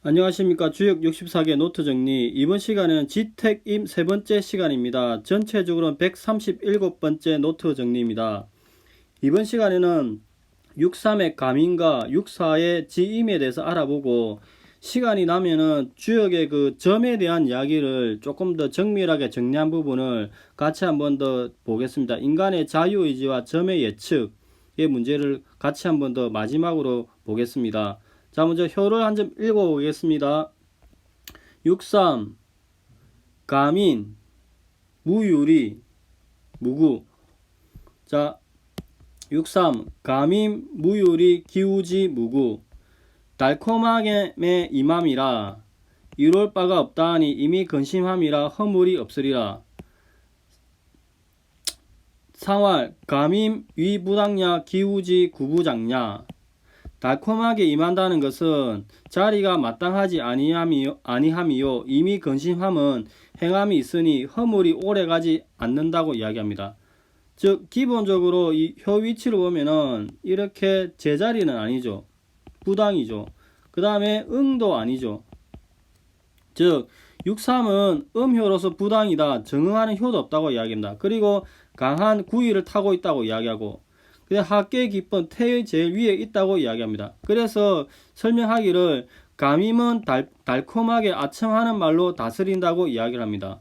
안녕하십니까. 주역 64개 노트 정리. 이번 시간은 지택임 세 번째 시간입니다. 전체적으로는 137번째 노트 정리입니다. 이번 시간에는 63의 감인과 64의 지임에 대해서 알아보고, 시간이 나면은 주역의 그 점에 대한 이야기를 조금 더 정밀하게 정리한 부분을 같이 한번 더 보겠습니다. 인간의 자유의지와 점의 예측의 문제를 같이 한번 더 마지막으로 보겠습니다. 자, 먼저 효를 한 점 읽어보겠습니다. 63. 가민, 무유리, 무구. 자, 63. 가민, 무유리, 기우지, 무구. 달콤하게 임함이라. 이룰 바가 없다하니 이미 근심함이라 허물이 없으리라. 상활, 가민, 위부당냐, 기우지, 구부장냐. 달콤하게 임한다는 것은 자리가 마땅하지 아니함이요 이미 근심함은 행함이 있으니 허물이 오래가지 않는다고 이야기합니다. 즉 기본적으로 이 혀 위치를 보면은 이렇게 제자리는 아니죠. 부당이죠. 그 다음에 응도 아니죠. 즉 63은 음효로서 부당이다. 정응하는 효도 없다고 이야기합니다. 그리고 강한 구위를 타고 있다고 이야기하고, 학계의 기본 태의 제일 위에 있다고 이야기합니다. 그래서 설명하기를 감임은 달콤하게 아첨하는 말로 다스린다고 이야기를 합니다.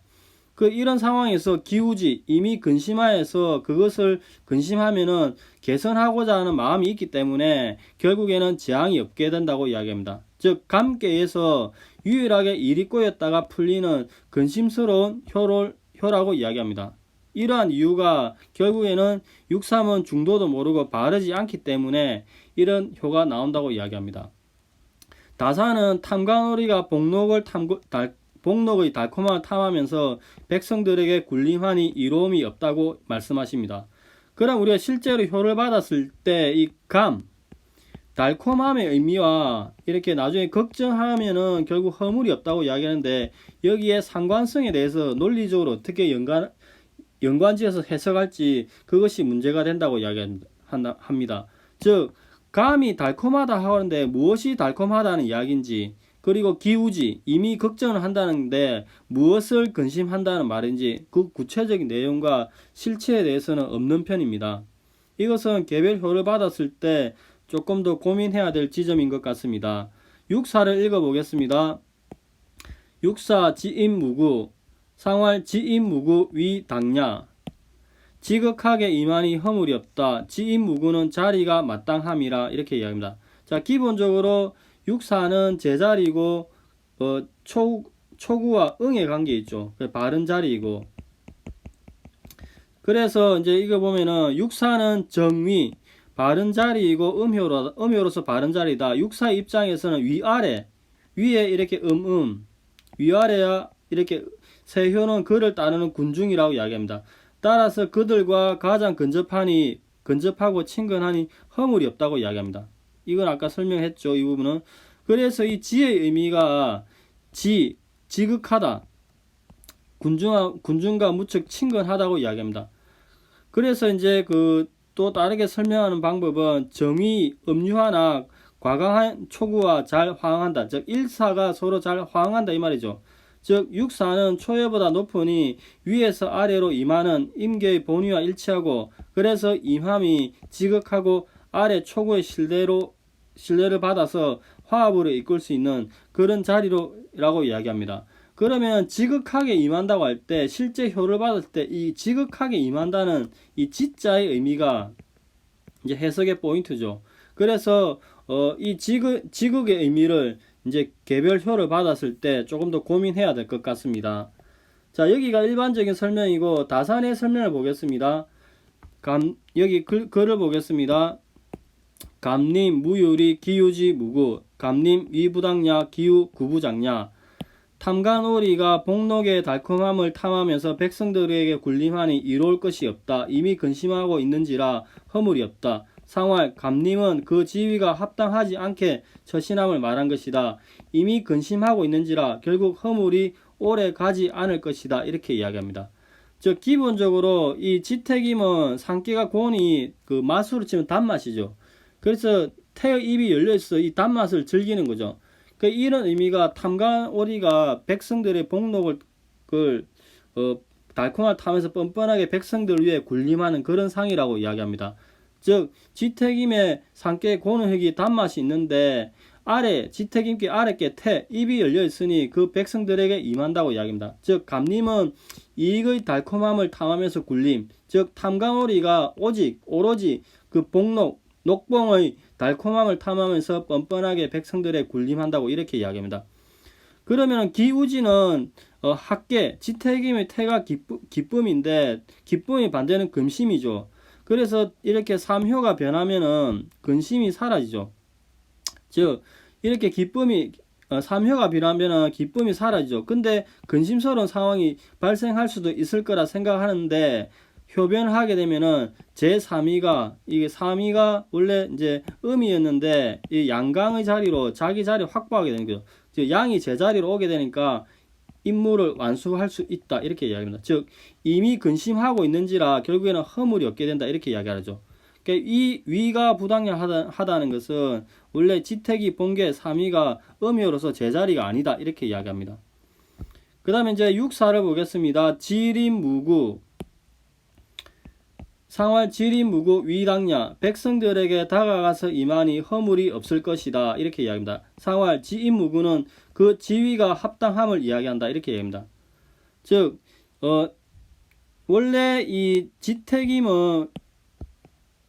이런 상황에서 기우지, 이미 근심하여서 그것을 근심하면은 개선하고자 하는 마음이 있기 때문에 결국에는 재앙이 없게 된다고 이야기합니다. 즉 감계에서 유일하게 일이 꼬였다가 풀리는 근심스러운 효라고 이야기합니다. 이러한 이유가 결국에는 63은 중도도 모르고 바르지 않기 때문에 이런 효가 나온다고 이야기합니다. 다사는 탐관오리가 복록의 달콤함을 탐하면서 백성들에게 굴림하니 이로움이 없다고 말씀하십니다. 그럼 우리가 실제로 효를 받았을 때 이 달콤함의 의미와 이렇게 나중에 걱정하면은 결국 허물이 없다고 이야기하는데, 여기에 상관성에 대해서 논리적으로 어떻게 연관지어서 해석할지 그것이 문제가 된다고 이야기합니다. 즉 감이 달콤하다 하는데 무엇이 달콤하다는 이야기인지, 그리고 기우지, 이미 걱정을 한다는데 무엇을 근심한다는 말인지 그 구체적인 내용과 실체에 대해서는 없는 편입니다. 이것은 개별효를 받았을 때 조금 더 고민해야 될 지점인 것 같습니다. 64를 읽어보겠습니다. 64 지임무구. 상활 지임무구 위당냐. 지극하게 임하니 허물이 없다. 지임무구는 자리가 마땅함이라. 이렇게 이야기합니다. 자, 기본적으로 64는 제자리고 초구와 응의 관계 있죠. 바른 자리이고, 그래서 이제 이거 보면은 64는 정위, 바른 자리이고 음효로서 바른 자리다. 64 입장에서는 위아래, 위에 이렇게 위아래야 이렇게 세효는 그를 따르는 군중이라고 이야기합니다. 따라서 그들과 가장 근접하고 친근하니 허물이 없다고 이야기합니다. 이건 아까 설명했죠. 이 부분은. 그래서 이 지의 의미가 지극하다, 군중과 무척 친근하다고 이야기합니다. 그래서 이제 또 다르게 설명하는 방법은 정의, 음유하나 과강한 초구와 잘 화응한다. 즉 일사가 서로 잘 화응한다 이 말이죠. 즉 육사는 초회보다 높으니 위에서 아래로 임하는 임계의 본위와 일치하고, 그래서 임함이 지극하고 아래 초구의 신뢰를 받아서 화합으로 이끌 수 있는 그런 자리라고 이야기합니다. 그러면 지극하게 임한다고 할 때, 실제 효를 받을 때 이 지극하게 임한다는 이 지자의 의미가 이제 해석의 포인트죠. 그래서 이 지극의 의미를 이제 개별 효를 받았을 때 조금 더 고민해야 될 것 같습니다. 자, 여기가 일반적인 설명이고 다산의 설명을 보겠습니다. 여기 글을 보겠습니다. 감림, 무유리, 기우지, 무구. 감림, 위부당냐, 기우, 구부장냐. 탐관오리가 복록의 달콤함을 탐하면서 백성들에게 굴림하니 이로울 것이 없다. 이미 근심하고 있는지라 허물이 없다. 상활, 감림은 그 지위가 합당하지 않게 처신함을 말한 것이다. 이미 근심하고 있는지라 결국 허물이 오래 가지 않을 것이다. 이렇게 이야기합니다. 즉 기본적으로 이 지택임은 상기가 고온이 맛으로 치면 단맛이죠. 그래서 태의 입이 열려있어 이 단맛을 즐기는 거죠. 이런 의미가 탐관오리가 백성들의 복록을 달콤함을 타면서 뻔뻔하게 백성들 위에 군림하는 그런 상이라고 이야기합니다. 즉 지택임의 상께 고는 흙이 단맛이 있는데 지택임께 아래께 입이 열려 있으니 그 백성들에게 임한다고 이야기합니다. 즉 감림은 이익의 달콤함을 탐하면서 군림, 즉 탐관오리가 오로지 그 녹봉의 달콤함을 탐하면서 뻔뻔하게 백성들의 군림한다고 이렇게 이야기합니다. 그러면 기우지는 학계, 지택임의 태가 기쁨인데 기쁨의 반대는 근심이죠. 그래서 이렇게 삼효가 변하면은 근심이 사라지죠. 즉 이렇게 삼효가 변하면은 기쁨이 사라지죠. 근데 근심스러운 상황이 발생할 수도 있을 거라 생각하는데 효변하게 되면은 제3위가 이게 3위가 원래 이제 음이었는데 이 양강의 자리로 자기 자리 확보하게 되는 거죠. 즉 양이 제자리로 오게 되니까 임무를 완수할 수 있다 이렇게 이야기합니다. 즉 이미 근심하고 있는지라 결국에는 허물이 없게 된다 이렇게 이야기하죠. 그러니까 이 위가 부당하다는 것은 원래 지택이 본계 3위가 음이로서 제자리가 아니다 이렇게 이야기합니다. 그 다음에 이제 육사를 보겠습니다. 지림무구 상활 지림무구 위당냐 백성들에게 다가가서 임하니 허물이 없을 것이다 이렇게 이야기합니다. 상활 지임무구는 그 지위가 합당함을 이야기한다 이렇게 이야기합니다. 즉 원래 이 지택임은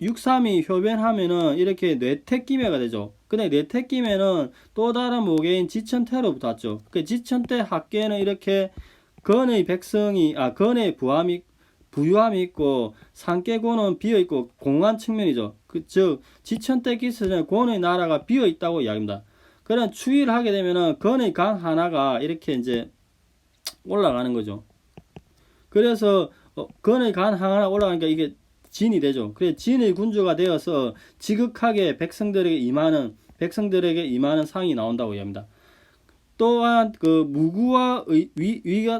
6.3이 효변하면은 이렇게 뇌택기매가 되죠. 근데 뇌택기매는 또 다른 모계인 지천태로 붙었죠. 그 지천태 학계는 이렇게 건의 부유함이 있고 상계고는 비어있고 공한 측면이죠. 즉 지천태 기스는 고의 나라가 비어있다고 이야기합니다. 그런 추이를 하게 되면은 건의 강 하나가 이렇게 이제 올라가는 거죠. 그래서 건의 강 하나 올라가니까 이게 진이 되죠. 그래서 진의 군주가 되어서 지극하게 백성들에게 임하는 상이 나온다고 이야기합니다. 또한 그 무구와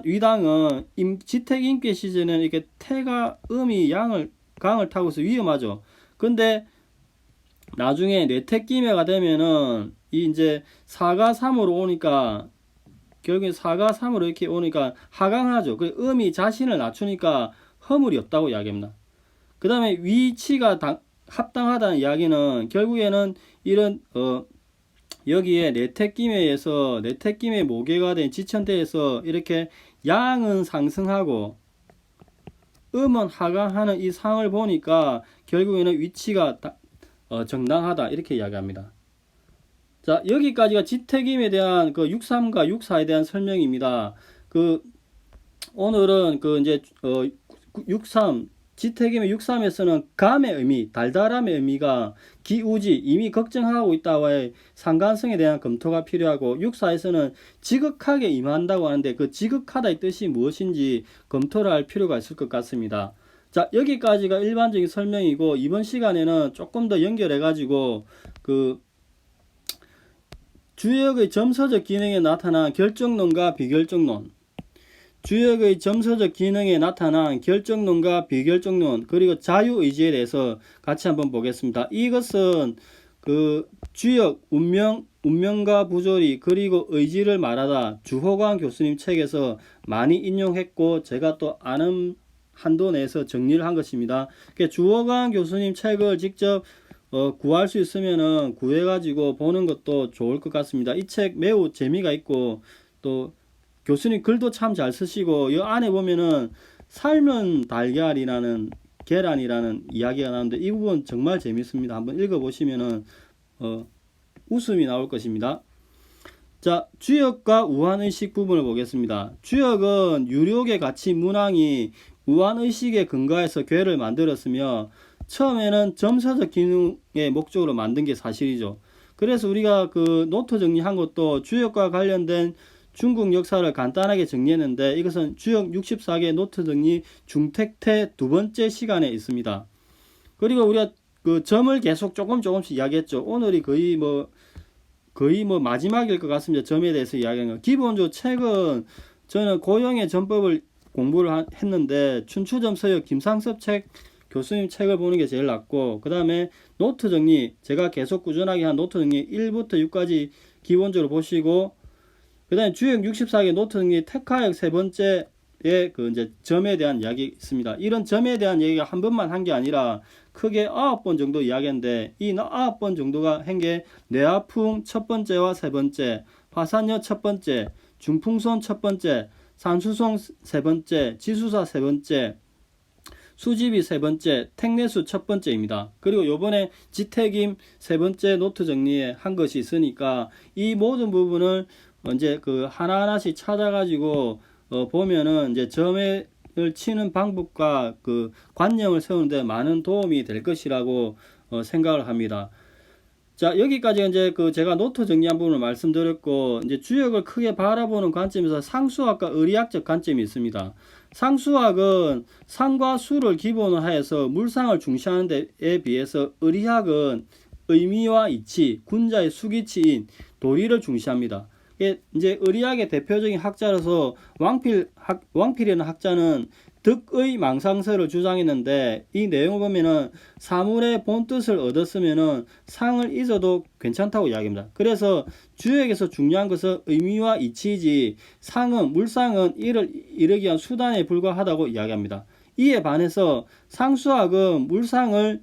위당은 지택임계 시즌에는 이렇게 태가 음이 강을 타고서 위험하죠. 근데 나중에 뇌택기매가 되면은 이 이제 4가 3으로 오니까 결국에 4가 3으로 이렇게 오니까 하강하죠. 그 음이 자신을 낮추니까 허물이 없다고 이야기합니다. 그 다음에 위치가 합당하다는 이야기는 결국에는 이런 여기에 뇌택기매의 모계가 된 지천대에서 이렇게 양은 상승하고 음은 하강하는 이 상을 보니까 결국에는 위치가 정당하다 이렇게 이야기합니다. 자, 여기까지가 지택임에 대한 그 6.3과 6.4에 대한 설명입니다. 오늘은 이제 6.3 지택임의 6.3에서는 감의 의미, 달달함의 의미가 기우지, 이미 걱정하고 있다와의 상관성에 대한 검토가 필요하고 6.4에서는 지극하게 임한다고 하는데 그 지극하다의 뜻이 무엇인지 검토를 할 필요가 있을 것 같습니다. 자, 여기까지가 일반적인 설명이고 이번 시간에는 조금 더 연결해 가지고 주역의 점서적 기능에 나타난 결정론과 비결정론, 주역의 점서적 기능에 나타난 결정론과 비결정론, 그리고 자유의지에 대해서 같이 한번 보겠습니다. 이것은 주역, 운명과 부조리, 그리고 의지를 말하다 주호광 교수님 책에서 많이 인용했고 제가 또 아는 한도 내에서 정리를 한 것입니다. 주호광 교수님 책을 직접 구할 수 있으면은 구해가지고 보는 것도 좋을 것 같습니다. 이 책 매우 재미가 있고 또 교수님 글도 참 잘 쓰시고 이 안에 보면은 삶은 달걀이라는 계란이라는 이야기가 나오는데 이 부분 정말 재밌습니다. 한번 읽어보시면은 웃음이 나올 것입니다. 자, 주역과 우한의식 부분을 보겠습니다. 주역은 유력의 가치 문항이 우한의식에 근거해서 괴를 만들었으며 처음에는 점서적 기능의 목적으로 만든 게 사실이죠. 그래서 우리가 노트 정리한 것도 주역과 관련된 중국 역사를 간단하게 정리했는데 이것은 주역 64개 노트 정리 중택태 두 번째 시간에 있습니다. 그리고 우리가 점을 계속 조금씩 이야기했죠. 오늘이 거의 마지막일 것 같습니다. 점에 대해서 이야기하는 거. 기본적으로 책은 저는 고영의 점법을 공부를 했는데 춘추점 서역 김상섭 교수님 책을 보는 게 제일 낫고 그 다음에 노트 정리 제가 계속 꾸준하게 한 노트 정리 1부터 6까지 기본적으로 보시고, 그 다음에 주역 64개 노트 정리 특화역 세 번째에 그 이제 점에 대한 이야기 있습니다. 이런 점에 대한 얘기가 한 번만 한 게 아니라 크게 9번 정도 이야기했는데, 이 9번 정도가 한 게 뇌하풍 첫 번째와 세 번째, 화산역 첫 번째, 중풍선 첫 번째, 산수송 세 번째, 지수사 세 번째, 수집이 세 번째, 택내수 첫 번째입니다. 그리고 요번에 지택임 세 번째 노트 정리에 한 것이 있으니까 이 모든 부분을 이제 그 하나하나씩 찾아가지고 보면은 이제 점을 치는 방법과 그 관념을 세우는데 많은 도움이 될 것이라고 생각을 합니다. 자, 여기까지 이제 그 제가 노트 정리한 부분을 말씀드렸고, 이제 주역을 크게 바라보는 관점에서 상수학과 의리학적 관점이 있습니다. 상수학은 상과 수를 기본으로 하여서 물상을 중시하는 데에 비해서 의리학은 의미와 이치, 군자의 수기치인 도리를 중시합니다. 이제 의리학의 대표적인 학자로서 왕필이라는 학자는 득의 망상설을 주장했는데, 이 내용을 보면은 사물의 본 뜻을 얻었으면은 상을 잊어도 괜찮다고 이야기합니다. 그래서 주역에서 중요한 것은 의미와 이치이지 물상은 이를 이루기 위한 수단에 불과하다고 이야기합니다. 이에 반해서 상수학은 물상을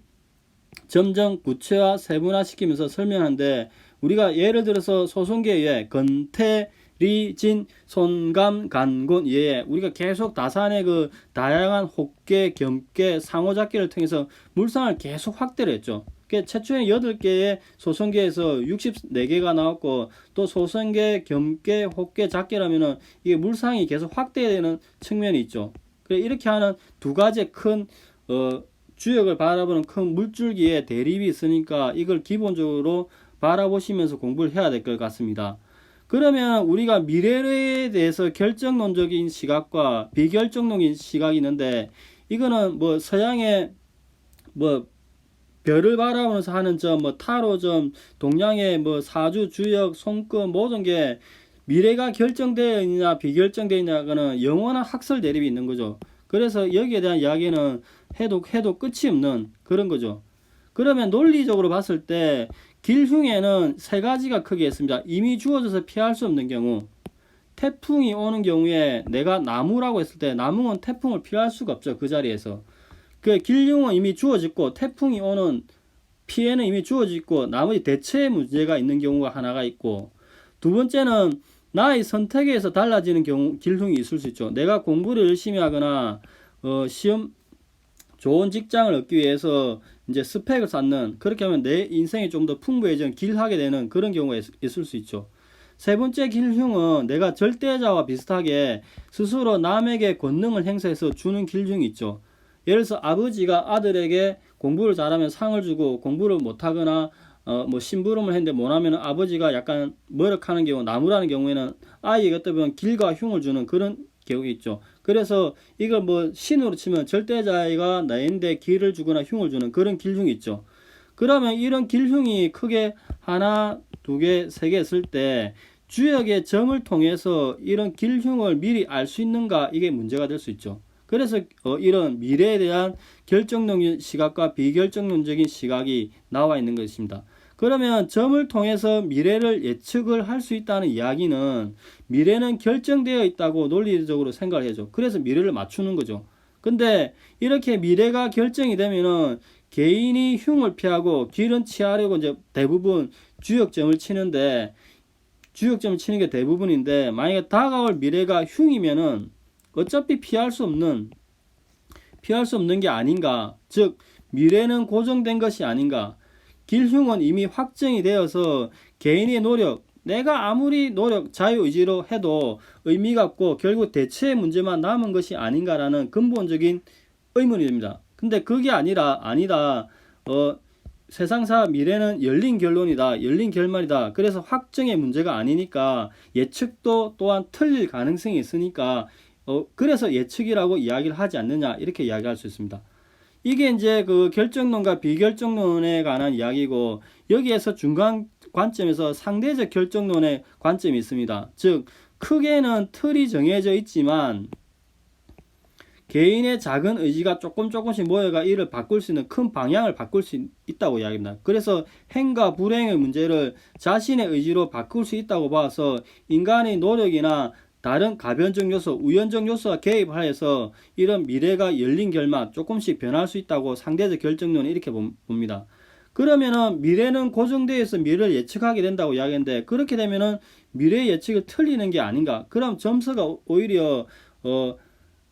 점점 구체화 세분화시키면서 설명하는데, 우리가 예를 들어서 소송계에 건태, 리진, 손감, 간곤, 예, 우리가 계속 다산의 그 다양한 혹계, 겸계, 상호잡기를 통해서 물상을 계속 확대를 했죠. 최초에 8개의 소송계에서 64개가 나왔고, 또 소송계, 겸계, 혹계, 잡계라면은 이게 물상이 계속 확대되는 측면이 있죠. 이렇게 하는 두 가지 큰 주역을 바라보는 큰 물줄기에 대립이 있으니까 이걸 기본적으로 바라보시면서 공부를 해야 될 것 같습니다. 그러면 우리가 미래에 대해서 결정론적인 시각과 비결정론적인 시각이 있는데, 이거는 뭐 서양의 뭐 별을 바라보면서 하는 점, 뭐 타로점, 동양의 뭐 사주, 주역, 손금 모든 게 미래가 결정되어 있느냐 비결정되어 있느냐는 영원한 학설 대립이 있는 거죠. 그래서 여기에 대한 이야기는 해도 끝이 없는 그런 거죠. 그러면 논리적으로 봤을 때 길흉에는 세 가지가 크게 있습니다. 이미 주어져서 피할 수 없는 경우, 태풍이 오는 경우에 내가 나무라고 했을 때 나무는 태풍을 피할 수가 없죠. 그 자리에서. 그 길흉은 이미 주어졌고 태풍이 오는 피해는 이미 주어졌고 나머지 대체의 문제가 있는 경우가 하나가 있고, 두 번째는 나의 선택에 의해서 달라지는 경우 길흉이 있을 수 있죠. 내가 공부를 열심히 하거나 시험 좋은 직장을 얻기 위해서 이제 스펙을 쌓는, 그렇게 하면 내 인생이 좀 더 풍부해져 길하게 되는 그런 경우가 있을 수 있죠. 세 번째 길흉은 내가 절대자와 비슷하게 스스로 남에게 권능을 행사해서 주는 길흉이 있죠. 예를 들어서 아버지가 아들에게 공부를 잘하면 상을 주고, 공부를 못하거나 뭐 심부름을 했는데 못하면 아버지가 약간 머쓱하는 경우, 나무라는 경우에는 아이에게 어떻게 보면 길과 흉을 주는 그런 경우가 있죠. 그래서 이걸 뭐 신으로 치면 절대자가 나인데 길을 주거나 흉을 주는 그런 길흉이 있죠. 그러면 이런 길흉이 크게 하나, 두 개, 세 개 했을 때 주역의 점을 통해서 이런 길흉을 미리 알 수 있는가, 이게 문제가 될 수 있죠. 그래서 이런 미래에 대한 결정론적인 시각과 비결정론적인 시각이 나와 있는 것입니다. 그러면 점을 통해서 미래를 예측을 할 수 있다는 이야기는 미래는 결정되어 있다고 논리적으로 생각을 해줘. 그래서 미래를 맞추는 거죠. 근데 이렇게 미래가 결정이 되면은 개인이 흉을 피하고 길은 치하려고 이제 대부분 주역점을 치는데, 주역점을 치는 게 대부분인데, 만약에 다가올 미래가 흉이면은 어차피 피할 수 없는 게 아닌가. 즉 미래는 고정된 것이 아닌가. 길흉은 이미 확정이 되어서 개인의 노력, 내가 아무리 자유의지로 해도 의미가 없고 결국 대체의 문제만 남은 것이 아닌가라는 근본적인 의문이 됩니다. 근데 그게 아니다. 세상사 미래는 열린 결론이다. 열린 결말이다. 그래서 확정의 문제가 아니니까 예측도 또한 틀릴 가능성이 있으니까 그래서 예측이라고 이야기를 하지 않느냐, 이렇게 이야기할 수 있습니다. 이게 이제 그 결정론과 비결정론에 관한 이야기고, 여기에서 중간 관점에서 상대적 결정론의 관점이 있습니다. 즉 크게는 틀이 정해져 있지만 개인의 작은 의지가 조금씩 모여가 이를 바꿀 수 있는 큰 방향을 바꿀 수 있다고 이야기합니다. 그래서 행과 불행의 문제를 자신의 의지로 바꿀 수 있다고 봐서 인간의 노력이나 다른 가변적 요소, 우연적 요소가 개입하여서 이런 미래가 열린 결말 조금씩 변할 수 있다고 상대적 결정론은 이렇게 봅니다. 그러면은 미래는 고정되어 있어 미래를 예측하게 된다고 이야기했는데, 그렇게 되면은 미래 예측을 틀리는 게 아닌가? 그럼 점수가 오히려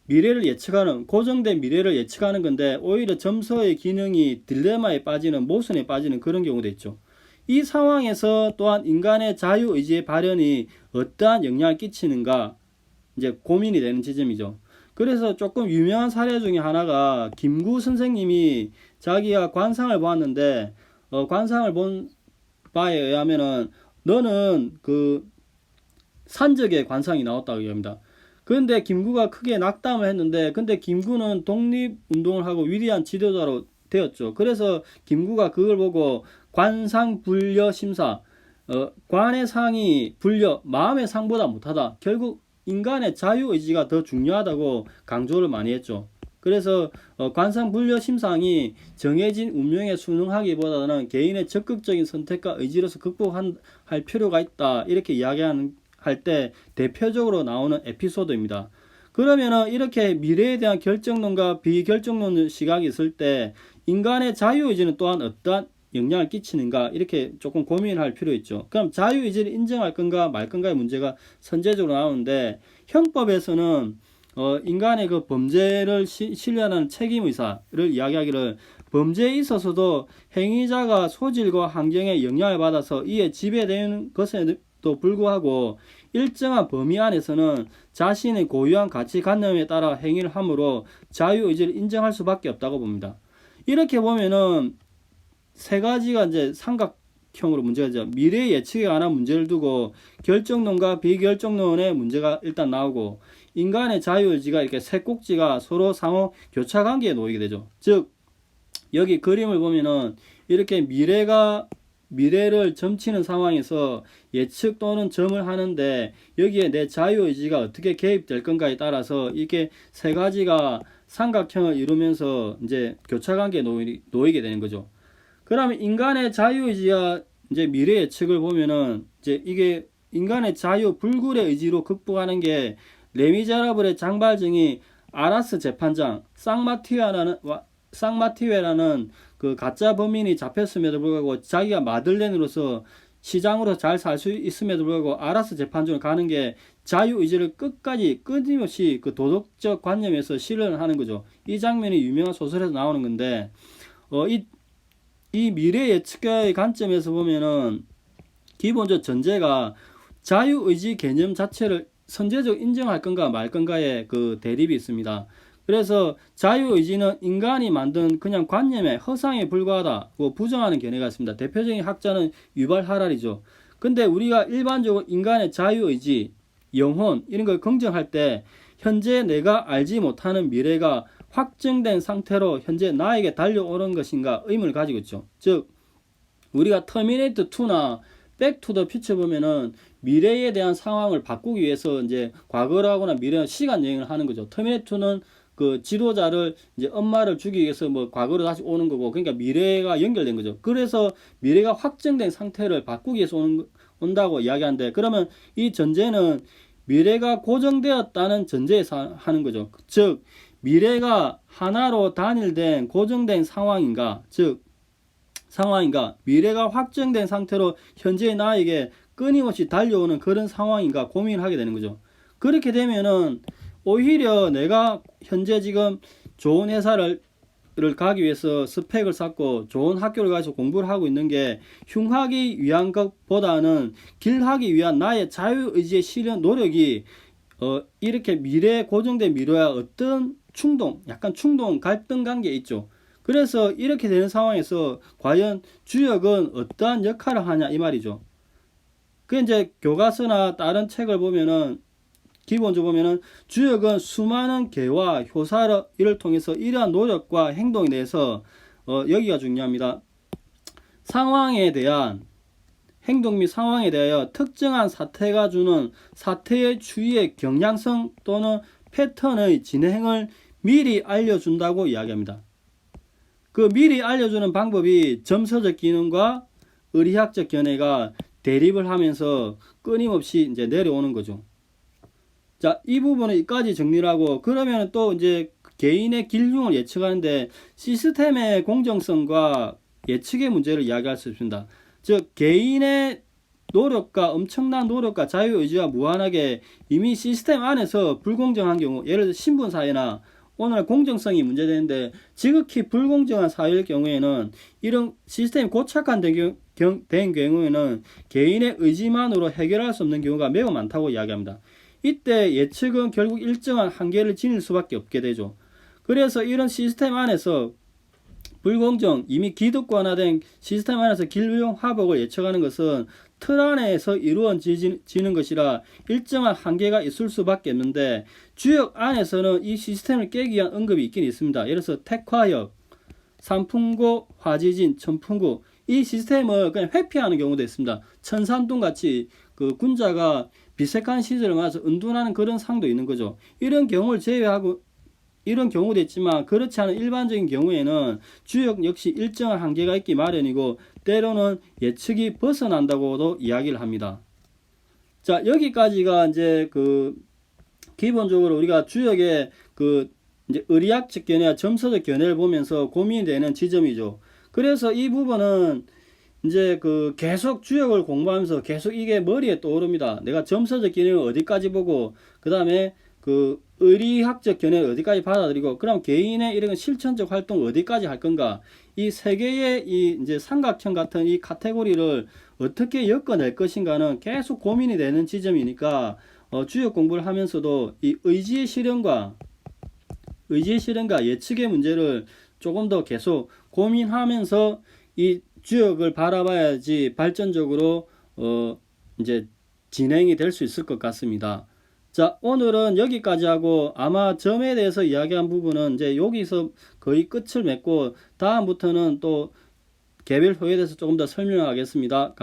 미래를 예측하는, 고정된 미래를 예측하는 건데 오히려 점서의 기능이 딜레마에 빠지는, 모순에 빠지는 그런 경우도 있죠. 이 상황에서 또한 인간의 자유의지의 발현이 어떠한 영향을 끼치는가 이제 고민이 되는 지점이죠. 그래서 조금 유명한 사례 중에 하나가 김구 선생님이 자기가 관상을 보았는데 관상을 본 바에 의하면은 너는 그 산적의 관상이 나왔다고 얘기합니다. 그런데 김구가 크게 낙담을 했는데, 근데 김구는 독립운동을 하고 위대한 지도자로 되었죠. 그래서 김구가 그걸 보고 관상불려심사, 관의 상이 불려 마음의 상보다 못하다. 결국 인간의 자유의지가 더 중요하다고 강조를 많이 했죠. 그래서 관상불려심상이 정해진 운명에 순응하기보다는 개인의 적극적인 선택과 의지로서 극복할 필요가 있다, 이렇게 이야기하는 할 때 대표적으로 나오는 에피소드입니다. 그러면은 이렇게 미래에 대한 결정론과 비결정론 시각이 있을 때 인간의 자유의지는 또한 어떠한 영향을 끼치는가, 이렇게 조금 고민할 필요 있죠. 그럼 자유의지를 인정할 건가 말 건가의 문제가 선제적으로 나오는데, 형법에서는 인간의 그 범죄를 실현하는 책임의사를 이야기하기를, 범죄에 있어서도 행위자가 소질과 환경에 영향을 받아서 이에 지배되는 것에도 불구하고 일정한 범위 안에서는 자신의 고유한 가치관념에 따라 행위를 함으로 자유의지를 인정할 수밖에 없다고 봅니다. 이렇게 보면은 세 가지가 이제 삼각형으로 문제가 있죠. 미래 예측에 관한 문제를 두고 결정론과 비결정론의 문제가 일단 나오고, 인간의 자유의지가 이렇게 세 꼭지가 서로 상호 교차 관계에 놓이게 되죠. 즉 여기 그림을 보면은 이렇게 미래를 점치는 상황에서 예측 또는 점을 하는데, 여기에 내 자유의지가 어떻게 개입될 건가에 따라서 이게 세 가지가 삼각형을 이루면서 이제 교차관계에 놓이게 되는 거죠. 그러면 인간의 자유의지와 이제 미래 예측을 보면은 이제 이게 인간의 자유 불굴의 의지로 극복하는 게, 레미제라블의 장발증이 아라스 재판장 쌍마티웨라는 그 가짜 범인이 잡혔음에도 불구하고 자기가 마들렌으로서 시장으로 잘 살 수 있음에도 불구하고 아라스 재판정을 가는 게 자유의지를 끝까지 끊임없이 그 도덕적 관념에서 실현하는 거죠. 이 장면이 유명한 소설에서 나오는 건데, 이 미래 예측의 관점에서 보면은 기본적 전제가 자유의지 개념 자체를 선제적으로 인정할 건가 말 건가의 그 대립이 있습니다. 그래서 자유의지는 인간이 만든 그냥 관념의 허상에 불과하다고 부정하는 견해가 있습니다. 대표적인 학자는 유발 하랄이죠. 근데 우리가 일반적으로 인간의 자유의지, 영혼 이런 걸 긍정할 때 현재 내가 알지 못하는 미래가 확정된 상태로 현재 나에게 달려오는 것인가 의문을 가지고 있죠. 즉 우리가 터미네이터 2나 백 투 더 퓨처 보면은 미래에 대한 상황을 바꾸기 위해서 이제 과거를 하거나 미래는 시간 여행을 하는 거죠. 터미네이터 2는 그 지도자를 이제 엄마를 죽이기 위해서 뭐 과거로 다시 오는 거고, 그러니까 미래가 연결된 거죠. 그래서 미래가 확정된 상태를 바꾸기 위해서 온다고 이야기하는데, 그러면 이 전제는 미래가 고정되었다는 전제에서 하는 거죠. 즉 미래가 하나로 단일된 고정된 상황인가, 미래가 확정된 상태로 현재의 나에게 끊임없이 달려오는 그런 상황인가 고민을 하게 되는 거죠. 그렇게 되면은 오히려 내가 현재 지금 좋은 회사를 가기 위해서 스펙을 쌓고 좋은 학교를 가서 공부를 하고 있는 게 흉하기 위한 것보다는 길하기 위한 나의 자유의지의 실현 노력이 이렇게 고정된 미래와 어떤 약간 충동, 갈등 관계에 있죠. 그래서 이렇게 되는 상황에서 과연 주역은 어떠한 역할을 하냐 이 말이죠. 그 이제 교과서나 다른 책을 보면은 기본적으로 보면은 주역은 수많은 개와 효사를 통해서 이러한 노력과 행동에 대해서 여기가 중요합니다. 상황에 대한 행동 및 상황에 대하여 특정한 사태가 주는 사태의 추이의 경향성 또는 패턴의 진행을 미리 알려준다고 이야기합니다. 그 미리 알려주는 방법이 점서적 기능과 의리학적 견해가 대립을 하면서 끊임없이 이제 내려오는 거죠. 자, 이 부분은 여기까지 정리를 하고, 그러면 또 이제 개인의 길흉을 예측하는데 시스템의 공정성과 예측의 문제를 이야기할 수 있습니다. 즉, 개인의 노력과 엄청난 노력과 자유의지와 무한하게 이미 시스템 안에서 불공정한 경우, 예를 들어 신분 사회나 오늘 공정성이 문제되는데 지극히 불공정한 사회일 경우에는, 이런 시스템이 고착화된 된 경우에는 개인의 의지만으로 해결할 수 없는 경우가 매우 많다고 이야기합니다. 이때 예측은 결국 일정한 한계를 지닐 수밖에 없게 되죠. 그래서 이런 시스템 안에서 불공정, 이미 기득권화된 시스템 안에서 길흉 화복을 예측하는 것은 틀 안에서 이루어지는 것이라 일정한 한계가 있을 수밖에 없는데, 주역 안에서는 이 시스템을 깨기 위한 언급이 있긴 있습니다. 예를 들어서 택화역, 산풍고, 화지진, 천풍구, 이 시스템을 그냥 회피하는 경우도 있습니다. 천산동 같이 그 군자가 비색한 시절을 맞아서 은둔하는 그런 상도 있는 거죠. 이런 경우를 제외하고 이런 경우도 있지만, 그렇지 않은 일반적인 경우에는 주역 역시 일정한 한계가 있기 마련이고 때로는 예측이 벗어난다고도 이야기를 합니다. 자, 여기까지가 이제 그 기본적으로 우리가 주역의 그 이제 의리학적 견해와 점서적 견해를 보면서 고민이 되는 지점이죠. 그래서 이 부분은 이제 그 계속 주역을 공부하면서 계속 이게 머리에 떠오릅니다. 내가 점서적 견해를 어디까지 보고, 그 다음에 그 의리학적 견해를 어디까지 받아들이고, 그럼 개인의 이런 실천적 활동을 어디까지 할 건가, 이 세 개의 이 이제 삼각형 같은 이 카테고리를 어떻게 엮어낼 것인가는 계속 고민이 되는 지점이니까, 주역 공부를 하면서도 이 의지의 실현과 예측의 문제를 조금 더 계속 고민하면서 이 주역을 바라봐야지 발전적으로 이제 진행이 될 수 있을 것 같습니다. 자, 오늘은 여기까지 하고, 아마 점에 대해서 이야기한 부분은 이제 여기서 거의 끝을 맺고, 다음부터는 또 개별 효에 대해서 조금 더 설명하겠습니다.